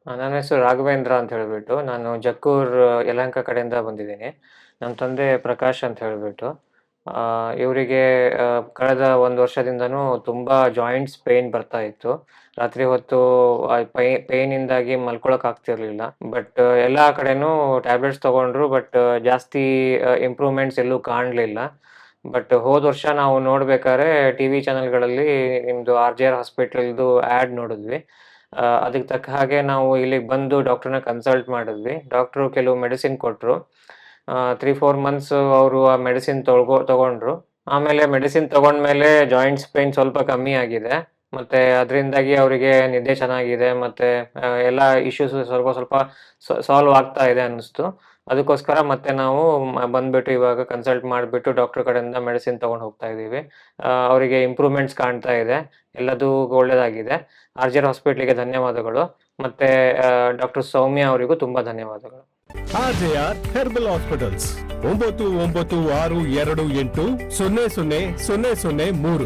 ನನ್ನ ಹೆಸರು ರಾಘವೇಂದ್ರ ಅಂತ ಹೇಳ್ಬಿಟ್ಟು. ನಾನು ಜಕ್ಕೂರ್ ಯಲಹಂಕ ಕಡೆಯಿಂದ ಬಂದಿದ್ದೀನಿ. ನಮ್ಮ ತಂದೆ ಪ್ರಕಾಶ್ ಅಂತ ಹೇಳ್ಬಿಟ್ಟು. ಇವರಿಗೆ ಕಳೆದ 1 ವರ್ಷದಿಂದನೂ ತುಂಬಾ ಜಾಯಿಂಟ್ಸ್ ಪೇನ್ ಬರ್ತಾ ಇತ್ತು. ರಾತ್ರಿ ಹೊತ್ತು ಪೇನಿಂದಾಗಿ ಮಲ್ಕೊಳಕ್ ಆಗ್ತಿರ್ಲಿಲ್ಲ. ಬಟ್ ಎಲ್ಲಾ ಕಡೆನೂ ಟ್ಯಾಬ್ಲೆಟ್ಸ್ ತಗೊಂಡ್ರು. ಬಟ್ ಜಾಸ್ತಿ ಇಂಪ್ರೂವ್‌ಮೆಂಟ್ಸ್ ಎಲ್ಲೂ ಕಾಣ್ಲಿಲ್ಲ. ಬಟ್ ಹೋದ್ ವರ್ಷ ನಾವು ನೋಡ್ಬೇಕಾದ್ರೆ ಟಿವಿ ಚಾನೆಲ್‌ಗಳಲ್ಲಿ ನಿಮ್ದು ಆರ್.ಜೆ.ಆರ್ ಹಾಸ್ಪಿಟಲ್‌ದು ಆಡ್ ನೋಡಿದ್ವಿ. ಅದಕ್ಕೆ ತಕ್ಕ ಹಾಗೆ ನಾವು ಇಲ್ಲಿಗೆ ಬಂದು ಡಾಕ್ಟರ್‌ನ ಕನ್ಸಲ್ಟ್ ಮಾಡಿದ್ವಿ. ಡಾಕ್ಟ್ರು ಕೆಲವು ಮೆಡಿಸಿನ್ ಕೊಟ್ರು. 3-4 ಮಂತ್ಸ್ ಅವರು ಆ ಮೆಡಿಸಿನ್ ತಗೊಂಡ್ರು. ಆಮೇಲೆ ಮೆಡಿಸಿನ್ ತಗೊಂಡ್ಮೇಲೆ ಜಾಯಿಂಟ್ಸ್ ಪೇನ್ ಸ್ವಲ್ಪ ಕಮ್ಮಿ ಆಗಿದೆ. ಮತ್ತೆ ಅದರಿಂದಾಗಿ ಅವರಿಗೆ ನಿದ್ದೆ ಚೆನ್ನಾಗಿದೆ. ಮತ್ತೆ ಎಲ್ಲ ಇಶ್ಯೂಸ್ ಸ್ವಲ್ಪ ಸ್ವಲ್ಪ ಸಾಲ್ವ್ ಆಗ್ತಾ ಇದೆ ಅನ್ನಿಸ್ತು. ಅದಕ್ಕೋಸ್ಕರ ಮತ್ತೆ ನಾವು ಬಂದ್ಬಿಟ್ಟು ಇವಾಗ ಕನ್ಸಲ್ಟ್ ಮಾಡಿಬಿಟ್ಟು ಡಾಕ್ಟರ್ ಕಡೆಯಿಂದ ಮೆಡಿಸಿನ್ ತಗೊಂಡು ಹೋಗ್ತಾ ಇದ್ದೀವಿ. ಅವರಿಗೆ ಇಂಪ್ರೂವ್‌ಮೆಂಟ್ಸ್ ಕಾಣ್ತಾ ಇದೆ. ಎಲ್ಲದೂ ಒಳ್ಳೆದಾಗಿದೆ. ಆರ್.ಜೆ.ಆರ್ ಹಾಸ್ಪಿಟ್ಲಿಗೆ ಧನ್ಯವಾದಗಳು. ಮತ್ತೆ ಡಾಕ್ಟರ್ ಸೌಮ್ಯ ಅವರಿಗೂ ತುಂಬಾ ಧನ್ಯವಾದಗಳು. ಆರ್.ಜೆ.ಆರ್ ಹೆರ್ಬಲ್ ಹಾಸ್ಪಿಟಲ್ಸ್ 9962280003